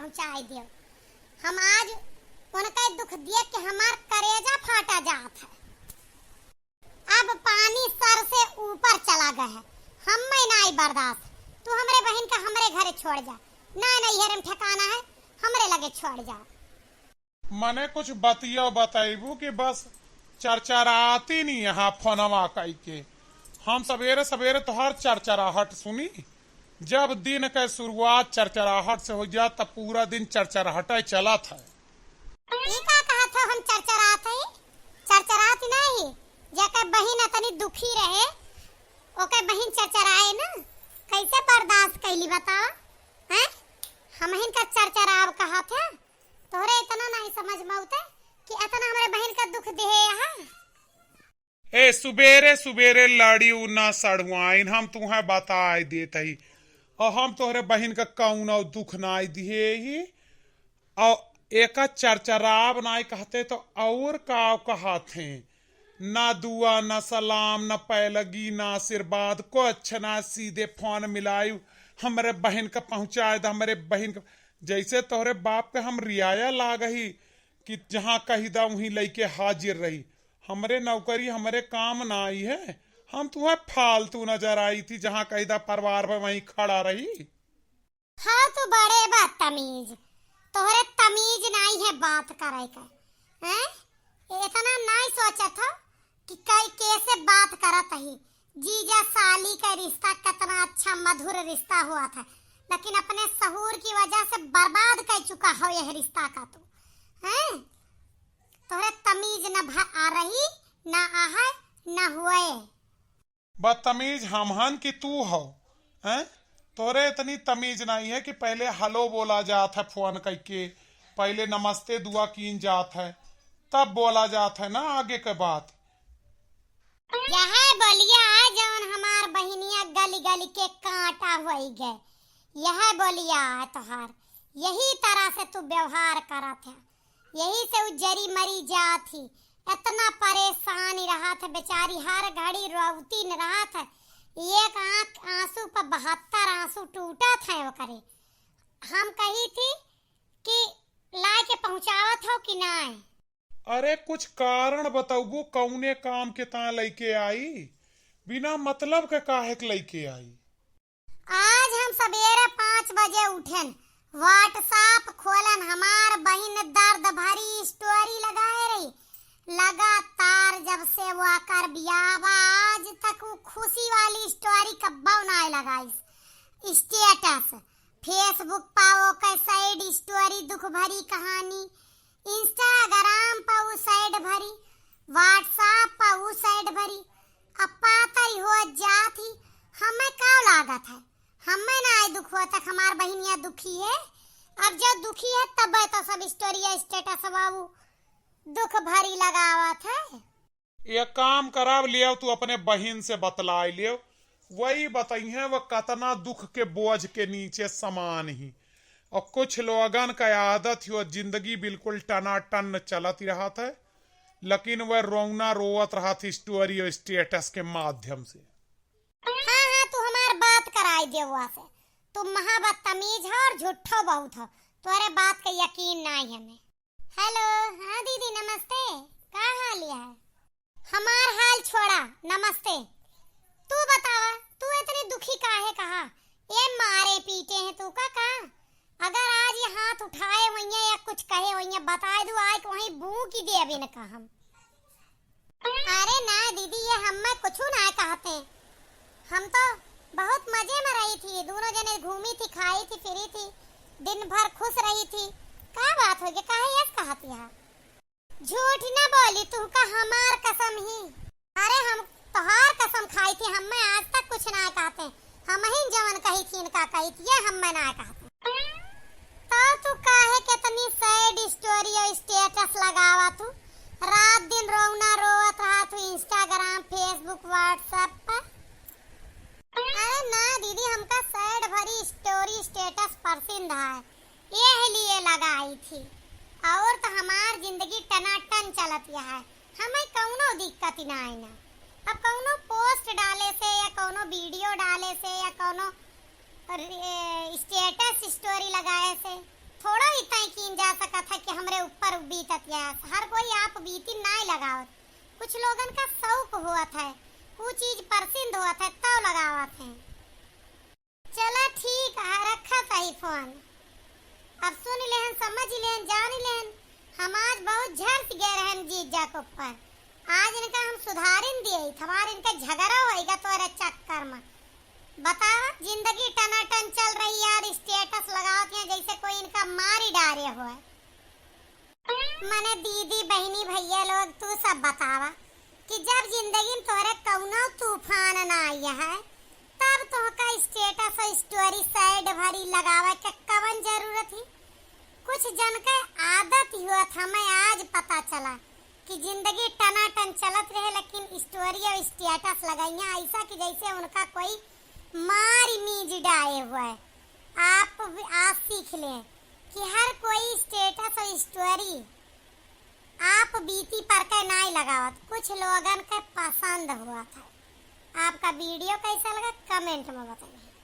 पहुंचाए दियो। हम आज उनका दुख दिया कि हमार करेजा फाटा जात है। अब पानी सर से ऊपर चला गया है, हम में नहीं बर्दाश्त। तू हमरे बहन का हमरे घरे छोड़ जा। नहीं हरम ठिकाना है, हमरे लगे छोड़ जा। मने कुछ बतिया बताइबू कि बस चरचराती नहीं यहाँ फोनवा कई के। हम सवेरे सवेरे तोहर चरचराहट सुनी। जब दिन के शुरुआत चरचराहट से हो जा तब पूरा दिन चरचराहट चला था। का कहा था हम चरचरात है? चरचरात नहीं, जेकर बहन इतनी दुखी रहे ओके बहन चरचराए ना, कैसे बर्दाश्त कैली बताओ हैं? हमहिन का चरचराव कहा था। तोहरे इतना नहीं समझ में आते कि इतना हमारे बहन का दुख दे यहाँ। ए सुबेरे सुबेरे लड़ी ना सड़ुआइन हम तुम्हें बताए देते ही और हम तोहरे बहन का कौन दुख नाई दिए ही और एक चरचराव नाई कहते तो और का कहते ना दुआ ना सलाम ना पैलगी ना आशीर्वाद कुछ ना, सीधे फोन मिलायु हमारे बहन का पहुंचाए दा। हमारे बहन का जैसे तोहरे बाप के हम रियाया लाग ही कि जहाँ कही दा वहीं लेके हाजिर रही। हमरे नौकरी हमरे काम ना आई है, हम तुम्हें फालतू नजर आई थी। जहाँ कही दा परिवार में वहीं खड़ा रही। हाँ तो बड़े बदतमीज, तोहरे तमीज नहीं है बात करे का हैं? इतना नहीं सोचा था कि कई कैसे बात करत ही। जीजा साली का रिश्ता कितना अच्छा मधुर रिश्ता हुआ था, लेकिन अपने सहूर की वजह से बर्बाद कर चुका हो यह रिश्ता का। तो हैं तोहरे तमीज न आ रही ना आहे न हुए। बदतमीज हमहन की तू हो हैं? तोरे इतनी तमीज नहीं है कि पहले हेलो बोला जात है फोन करके, पहले नमस्ते दुआ कीन जात है, तब बोला जात है ना आगे के बात। यह बोलिया जौन हमार बहिनिया गली गली के कांटा होई गए, यह बोलिया है तोहार। यही तरह से तू व्यवहार करत है, यही से उ जरी मरी जात ही। इतना परेशान रहा था बेचारी, हर घड़ी रोती न रहा था। एक आंख आंसू पर 72 आंसू टूटा था वो करे। हम कही थी कि ला के पहुंचावत हो कि नहीं। अरे कुछ कारण बताऊगू कौने काम के ता लेके आई, बिना मतलब के काहे के लेके आई। आज हम सवेरे 5 बजे उठन, व्हाट्सएप खोलन, हमार बहन दर्द भरी स्टोरी लगाए रही। लगातार जब से वो आकर बियावा आज तक वो खुशी वाली स्टोरी कब्बा नहीं लगाई। स्टेटस फेसबुक पाओ का साइड स्टोरी दुख भरी कहानी, इंस्टाग्राम पर वो साइड भरी, व्हाट्सएप पर वो साइड भरी। अब पता ही हो जाती हमें क्या लागत है, हमें ना दुख हुआ तक हमार बहनिया दुखी है। अब जब दुखी है तब तो सब स्टोरी स्टेटस बाबू दुख भरी लगावत है। ये काम कराव लियो तू अपने बहन से बतलाई लियो, वही बताई है वो कतना दुख के बोझ के नीचे समान ही। और कुछ लोगन का आदत हो जिंदगी बिल्कुल टनाटन चलती रहा था, लेकिन वह रोना रोवत रहा थी स्टोरी और स्टेटस के माध्यम से। हाँ तू हमार बात कराई दे हुआ से, तुम महाबदतमीज हो और झूठो बहुत हो, तुम्हारे बात का यकीन नहीं है हमें। हेलो हाँ दीदी नमस्ते, क्या हाल है? हमार हाल छोड़ा नमस्ते, तू बतावा तू इतनी दुखी काहे कहा? ये मारे पीटे हैं तू का कहा? अगर आज ये हाथ उठाए हुई या कुछ कहे हुई बता दू आज वहीं बू की दे अभी न कहा हम। अरे ना दीदी ये हम में कुछ ना कहते, हम तो बहुत मजे में रही थी, दोनों जने घूमी थी, खाई थी, फिरी थी, दिन भर खुश रही थी। क्या बात हो गई काहे ये कहती है? झूठ न बोली तू का हमार कसम ही। अरे हम तोहार कसम खाई थी, हम में आज तक कुछ ना कहते, हम ही जवन कही थी इनका कही थी ये हम में ना कहते। तो तू काहे कितनी सैड स्टोरी और स्टेटस लगावा तू? रात दिन रोना रोवत रहा तू इंस्टाग्राम फेसबुक व्हाट्सएप पर। अरे ना दीदी हमका सैड भरी स्टोरी स्टेटस पसंद है, ये लिए लगाई थी। और तो हमार जिंदगी टनाटन चलती है, हमें कौनो दिक्कत ना आई ना। अब कौनो पोस्ट डाले से या कौनो वीडियो डाले से या कौनो स्टेटस स्टोरी लगाए से थोड़ा ही तय कीन जा सकत है कि हमरे ऊपर बीतत या हर कोई आप बीती नहीं लगावत। कुछ लोगन का शौक होत है, वो चीज पसंद होत है तब लगावत है। चला ठीक है, रखा सही फोन। अब सुन लेहन, समझ लेहन, जान लेहन, हम आज बहुत झर्स गए रहन जीजा के ऊपर। आज इनका हम सुधारिन दिए, हमारे इनका झगड़ा होएगा तोरे चक्कर में। बतावा, जिंदगी टनाटन चल रही यार, स्टेटस लगाते हैं जैसे कोई इनका मारी डारे हुआ। मने दीदी बहनी भैया लोग तू सब बतावा कि जब जिंदगी में तोरे कौनो तूफान ना आया है तब तो का स्टेटस और स्टोरी साइड भरी लगावे के कवन जरूरत ही। कुछ जन के आदत हुआ था, हमें आज पता चला कि जिंदगी टनाटन चलत रहे लेकिन स्टोरी और स्टेटस लगाइया ऐसा कि जैसे उनका कोई मार मीज डाए हुआ है। आप आज सीख लें कि हर कोई स्टेटस और स्टोरी आप बीती पर के नहीं लगावत, कुछ लोगन के पसंद हुआ था। आपका वीडियो कैसा लगा कमेंट में बताइए।